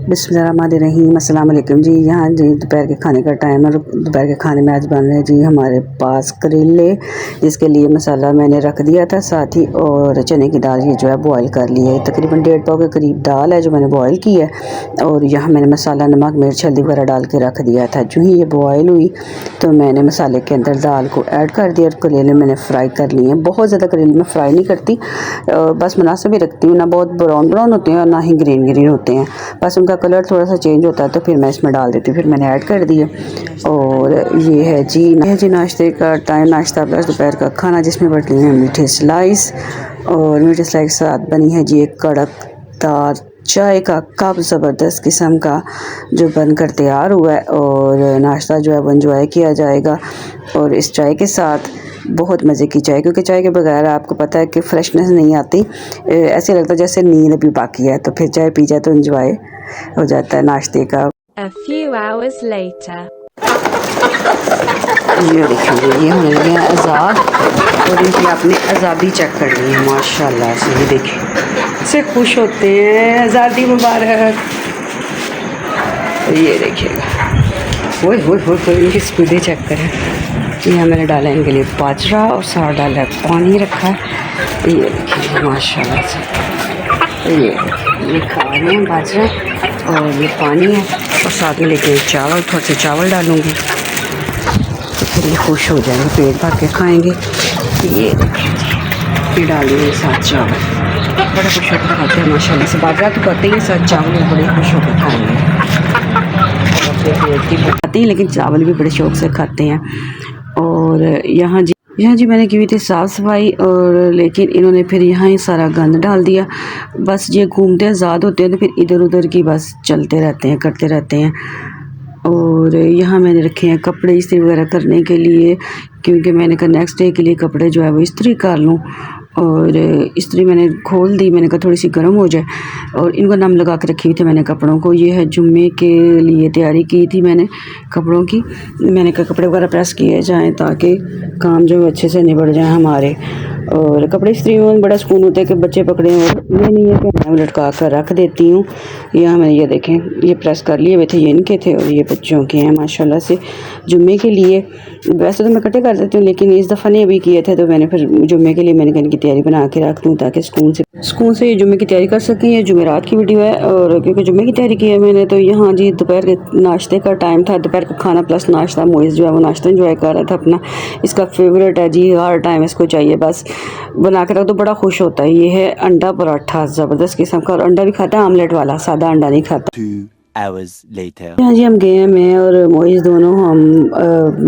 बिस्मिल्लाहिर्रहमानिर्रहीम, अस्सलाम वालेकुम जी। यहाँ जी दोपहर के खाने का टाइम है और दोपहर के खाने में आज बन रहे हैं जी हमारे पास करेले, जिसके लिए मसाला मैंने रख दिया था साथ ही, और चने की दाल ये जो है बॉयल कर ली है। तकरीबन 1.5 पाव के करीब दाल है जो मैंने बॉयल की है, और यहाँ मैंने मसाला, नमक, मिर्च, हल्दी वगैरह डाल के रख दिया था। जो ही ये बॉयल हुई तो मैंने मसाले के अंदर दाल को ऐड कर दिया और करेले मैंने फ्राई कर लिए हैं। बहुत ज़्यादा करेले मैं फ्राई नहीं करती, बस मुनासिब ही रखती हूँ, ना बहुत ब्राउन ब्राउन होते हैं और ना ही ग्रीन ग्रीन होते हैं, बस उनका कलर थोड़ा सा चेंज होता है तो फिर मैं इसमें डाल देती हूँ। फिर मैंने ऐड कर दिए। और ये है जी नाश्ते का टाइम, नाश्ता प्लस दोपहर का खाना, जिसमें बढ़ते हैं मीठे स्लाइस, और मीठे स्लाइस के साथ बनी है जी एक कड़कदार चाय का कप, ज़बरदस्त किस्म का जो बनकर तैयार हुआ है। और नाश्ता जो है वो एंजॉय किया जाएगा, और इस चाय के साथ बहुत मज़े की चाय, क्योंकि चाय के बगैर आपको पता है कि फ्रेशनेस नहीं आती, ऐसे लगता है जैसे नींद भी बाकी है। तो फिर चाय पी जाए तो एंजॉय हो जाता है नाश्ते का। A few hours later. ये देखिए ये होने लगे हैं आज़ाद, और इनकी आपने आज़ादी चेक करनी है माशाल्लाह से। ये देखिए से खुश होते हैं, आज़ादी मुबारक। ये देखिएगा, ओए होए होए होए, इनकी स्पीडें चेक करें। यहाँ मैंने डाला है इनके लिए बाजरा, और साथ डाला है पानी रखा है। ये देखिए माशाल्लाह से, ये खा रहे हैं बाजरा और ये पानी है, और साथ में लेके चावल, थोड़े से चावल डालूँगी तो फिर ये खुश हो जाएंगे, पेट भर के खाएँगे। ये देखिए ये डालेंगे साथ चावल, बड़ा खुश होकर खाते हैं माशाल्लाह से। बाजरा तो खाते ही साथ चावल बड़े खुश होकर खाएँगे, खाते हैं लेकिन चावल भी बड़े शौक़ से खाते हैं। और यहाँ जी मैंने की हुई थी साफ़ सफाई, और लेकिन इन्होंने फिर यहाँ ही सारा गंद डाल दिया। बस ये घूमते आज़ाद होते हैं तो फिर इधर उधर की बस चलते रहते हैं, करते रहते हैं। और यहाँ मैंने रखे हैं कपड़े इस्त्री वगैरह करने के लिए, क्योंकि मैंने कहा नेक्स्ट डे के लिए कपड़े जो है वो इस्त्री कर लूँ। और इस्त्री मैंने खोल दी, मैंने कहा थोड़ी सी गर्म हो जाए, और इनको नम लगा के रखी हुई थी मैंने कपड़ों को। ये है जुम्मे के लिए तैयारी की थी मैंने कपड़ों की, मैंने कहा कपड़े वगैरह प्रेस किए जाएं ताकि काम जो अच्छे से निबड़ जाए हमारे। और कपड़े इस्त्री में बड़ा सुकून होता है कि बच्चे पकड़े हैं, ये नहीं है कि मैं लटका कर रख देती हूँ। यहाँ मैंने ये देखें ये प्रेस कर लिए हुए थे, ये इनके थे और ये बच्चों के हैं माशाल्लाह से जुम्मे के लिए। वैसे तो मैं इकट्ठे कर देती हूँ, लेकिन इस दफ़ा नहीं अभी किए थे, तो मैंने फिर जुम्मे के लिए मैंने इनकी तैयारी बना के रख दूँ ताकि सुकून से ये जुम्मे की तैयारी कर सकें। ये जुमेरात की वीडियो है, और क्योंकि जुम्मे की तैयारी की है मैंने, तो यहाँ जी दोपहर के नाश्ते का टाइम था, दोपहर का खाना प्लस नाश्ता। मोइज़ जो है वो नाश्ता एंजॉय कर रहा था अपना, इसका फेवरेट है जी, हर टाइम इसको चाहिए, बस बना के रख दो बड़ा खुश होता है। ये है अंडा पराठा, ज़बरदस्त किस्म का, और अंडा भी खाता है आमलेट वाला, सादा अंडा नहीं खाता। 2 hours later. हाँ जी हम गए हैं, मैं और मोइज़ दोनों हम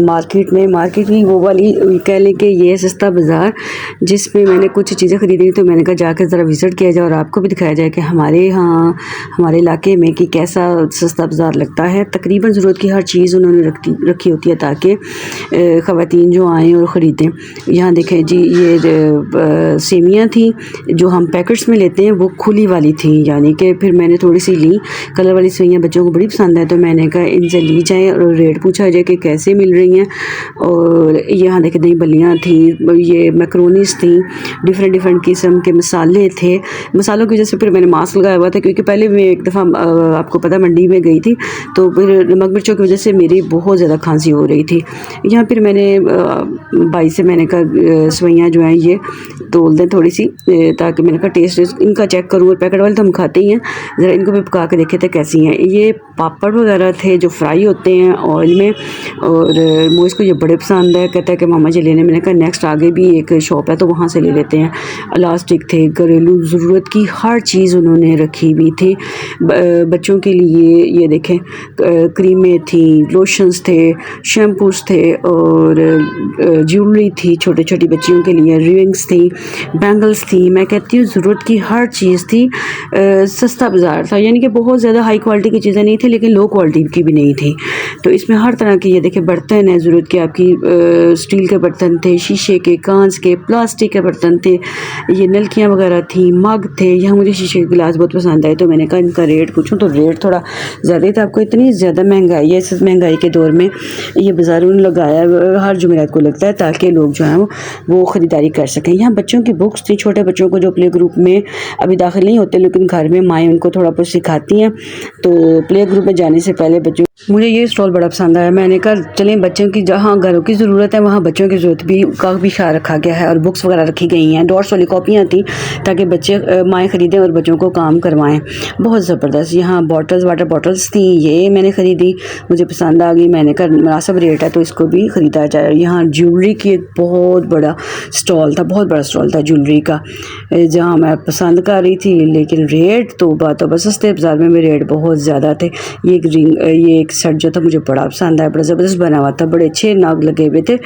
मार्केट की वो वाली कह लें कि ये सस्ता बाज़ार, जिसमें मैंने कुछ चीज़ें ख़रीदी, तो मैंने कहा जाकर ज़रा विज़िट किया जाए और आपको भी दिखाया जाए कि हमारे यहाँ हमारे इलाके में कि कैसा सस्ता बाज़ार लगता है। तकरीबन ज़रूरत की हर चीज़ उन्होंने रखी होती है ताकि ख़वातीन जो आएँ और ख़रीदें। यहाँ देखें जी ये सेमियाँ थी जो हम पैकेट्स में लेते हैं, वो खुली वाली थी, यानी कि फिर मैंने थोड़ी सी ली। कलर वाली सेमियाँ बच्चों को बड़ी पसंद है, तो मैंने कहा इनसे ली जाए और रेट पूछा जाए कि कैसे मिल रही हैं। और यहाँ देखें दही बल्लियाँ थी, ये मैक्रोनीस थी, डिफरेंट किस्म के मसाले थे। मसालों की वजह से फिर मैंने मास्क लगाया हुआ था, क्योंकि पहले मैं एक दफ़ा आपको पता मंडी में गई थी, तो फिर नमक मिर्चों की वजह से मेरी बहुत ज़्यादा खांसी हो रही थी। यहाँ फिर मैंने भाई से मैंने कहा सवैयाँ जो हैं ये तोल दें थोड़ी सी, ताकि मैंने कहा टेस्ट इनका चेक करूँ, और पैकेट वाले तो हम खाते ही हैं, ज़रा इनको भी पका के देखे थे कैसी हैं। ये पापड़ वगैरह थे जो फ्राई होते हैं ऑयल में, और मोइज़ को ये बड़े पसंद है, कहता है कि मामा जी लेने। मैंने कहा नेक्स्ट आगे भी एक शॉप है तो वहाँ से ले लेते हैं। इलास्टिक थे, घरेलू ज़रूरत की हर चीज़ उन्होंने रखी हुई थी। बच्चों के लिए ये देखें क्रीमें थी, लोशंस थे, शैम्पूस थे, और ज्वेलरी थी छोटी छोटी बच्चियों के लिए, रिंग्स थी, बैंगल्स थी। मैं कहती हूँ ज़रूरत की हर चीज़ थी। सस्ता बाज़ार था, यानी कि बहुत ज़्यादा हाई क्वालिटी की चीज़ें नहीं थी, लेकिन लो क्वालिटी की भी नहीं थी। तो इसमें हर तरह की ये देखिए बर्तन है ज़रूरत के आपकी, स्टील के बर्तन थे, शीशे के, कांच के, प्लास्टिक के बर्तन थे, ये नलकियाँ वगैरह थी, मग थे। यहाँ मुझे शीशे के गिलास बहुत पसंद आए, तो मैंने कहा इनका रेट पूछूं, तो रेट थोड़ा ज़्यादा ही था। आपको इतनी ज़्यादा महंगाई है, इस महंगाई के दौर में ये बाज़ार उन्होंने लगाया हर जुमेरात को लगता है, ताकि लोग जो हैं वो ख़रीदारी कर सकें। यहाँ बच्चों की बुक्स थी, छोटे बच्चों को जो प्ले ग्रुप में अभी दाखिल नहीं होते, लेकिन घर में माएँ उनको थोड़ा बहुत सिखाती हैं, तो प्ले ग्रुप में जाने से पहले बच्चों मुझे ये स्टॉल बड़ा पसंद आया। मैंने कहा चलें बच्चों की जहाँ घरों की ज़रूरत है वहाँ बच्चों की ज़रूरत भी का भी ख्याल रखा गया है और बुक्स वगैरह रखी गई हैं। डॉट्स वाली कॉपियाँ थी ताकि बच्चे माएँ ख़रीदें और बच्चों को काम करवाएं। बहुत ज़बरदस्त यहाँ बॉटल्स वाटर बॉटल्स थी, ये मैंने ख़रीदी, मुझे पसंद आ गई। मैंने कहा मुनासिब रेट है तो इसको भी ख़रीदा जाए। यहाँ ज्वेलरी की एक बहुत बड़ा स्टॉल था, बहुत बड़ा स्टॉल था ज्वेलरी का, जहाँ मैं पसंद कर रही थी, लेकिन रेट तो सस्ते बाज़ार में भी रेट बहुत ज़्यादा थे। ये एक सेट जो था मुझे बड़ा पसंद आया, बड़ा ज़बरदस्त बना हुआ था, बड़े अच्छे नाग लगे हुए थे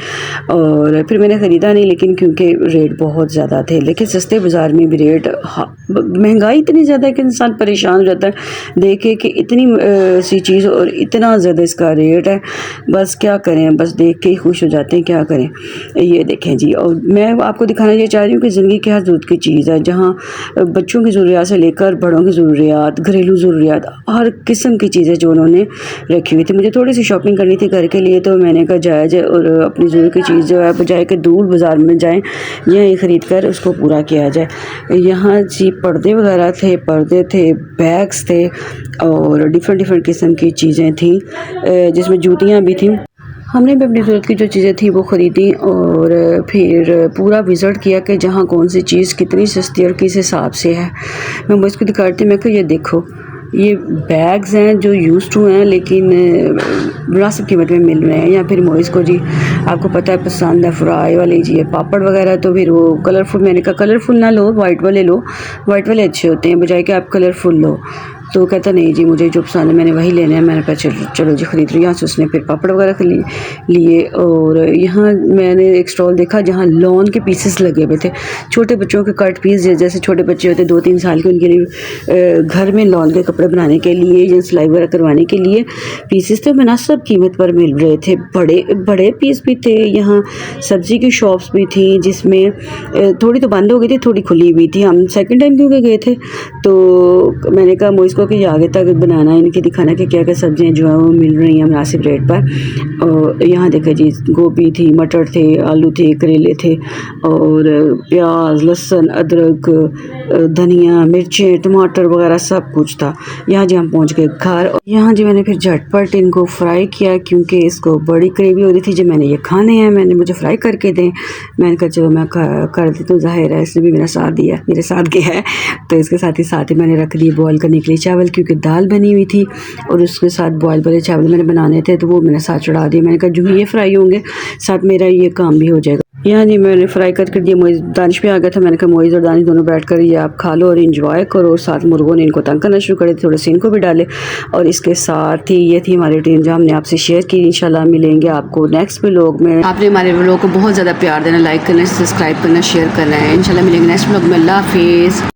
और फिर मैंने ख़रीदा नहीं, लेकिन क्योंकि रेट बहुत ज़्यादा थे। लेकिन सस्ते बाज़ार में भी रेट, महंगाई इतनी ज़्यादा है कि इंसान परेशान हो जाता है देख के कि इतनी सी चीज़ और इतना ज़्यादा इसका रेट है। बस क्या करें, बस देख के ही खुश हो जाते हैं, क्या करें। ये देखें जी, और मैं आपको दिखाना ये चाह रही हूँ कि ज़िंदगी क्या ज़रूरत की चीज़ है, जहाँ बच्चों की ज़रूरियात से लेकर बड़ों की ज़रूरियात, घरेलू ज़रूरियात, हर किस्म की चीज़ें जो उन्होंने रखी हुई थी। मुझे थोड़ी सी शॉपिंग करनी थी घर के लिए, तो मैंने कहा जायज़ और अपनी ज़रूरत की चीज़ जो है बजाय के दूर बाज़ार में जाएँ, यहीं ख़रीद कर उसको पूरा किया जाए। यहाँ जी पर्दे वगैरह थे, पर्दे थे, बैग्स थे और डिफरेंट किस्म की चीज़ें थी, जिसमें जूतियाँ भी थीं। हमने भी अपनी ज़रूरत की जो चीज़ें थी वो ख़रीदी और फिर पूरा विज़िट किया कि जहाँ कौन सी चीज़ कितनी सस्ती और किस हिसाब से है। मैं इसको दिखाती, मैं कहा ये देखो, ये बैग्स हैं जो यूज़ टू हैं लेकिन मुनासिब कीमत में मिल रहे हैं। या फिर मोइस को जी आपको पता है पसंद है फ्राई वाले जी पापड़ वगैरह, तो फिर वो कलरफुल, मैंने कहा कलरफुल ना लो, वाइट वाले लो, वाइट वाले अच्छे होते हैं बजाय कि आप कलरफुल लो। तो कहता नहीं जी मुझे जो पसंद है मैंने वही लेना है। मैंने कहा चलो जी ख़रीद लो। यहाँ से उसने फिर पापड़ वगैरह लिए और यहाँ मैंने एक स्टॉल देखा जहाँ लॉन के पीसेस लगे हुए थे, छोटे बच्चों के कट पीस, जैसे छोटे बच्चे होते 2-3 साल के, उनके लिए घर में लॉन के कपड़े बनाने के लिए या सिलाई वगैरह करवाने के लिए पीसेस थे, मुनासिब कीमत पर मिल रहे थे। बड़े पीस भी थे। यहाँ सब्ज़ी की शॉप्स भी थी जिसमें थोड़ी तो बंद हो गई थी, थोड़ी खुली हुई थी। हम सेकंड टाइम क्योंकि गए थे तो मैंने कहा मोइस को कि आगे तक बनाना, इनके दिखाना कि क्या क्या सब्जियां जो है वो मिल रही हैं मुनासिब रेट पर। और यहाँ देखा जी गोभी थी, मटर थे, आलू थे, करेले थे और प्याज, लहसुन, अदरक, धनिया, मिर्चें, टमाटर वगैरह सब कुछ था। यहाँ जी हम पहुँच गए घर और यहाँ जी मैंने फिर झटपट इनको फ्राई किया क्योंकि इसको बड़ी ग्रेवी हो रही थी। जब मैंने ये खाने हैं, मैंने मुझे फ्राई करके दें, मैंने कहा चलो मैं कर देती हूँ, ज़ाहिर है इसने भी मेरा साथ दिया, मेरे साथ गया है। तो इसके साथ ही मैंने रख दिए बॉयल करने के लिए चावल, क्योंकि दाल बनी हुई थी और उसके साथ बॉयल वाले चावल मैंने बनाने थे, तो वो मैंने साथ चढ़ा दिए। मैंने कहा जो ये फ्राई होंगे साथ मेरा ये काम भी हो जाएगा। यहाँ जी मैंने फ्राई करके दिए। मोइज़ दानिश भी आ गया था। मैंने कहा मोइज़ और दानिश दोनों बैठ कर ये आप खा लो और इंजॉय करो। और साथ मुर्गों ने इनको तंग करना शुरू करे, थोड़े से इनको भी डाले। और इसके साथ ही ये थी हमारी रूटीन जो हमने आपसे शेयर की। इंशाल्लाह मिलेंगे आपको नेक्स्ट व्लॉग में। आपने हमारे व्लॉग को बहुत ज़्यादा प्यार देना, लाइक करना, सब्सक्राइब करना, शेयर करना है। इंशाल्लाह मिलेंगे नेक्स्ट व्लॉग में। अल्लाह हाफिज़।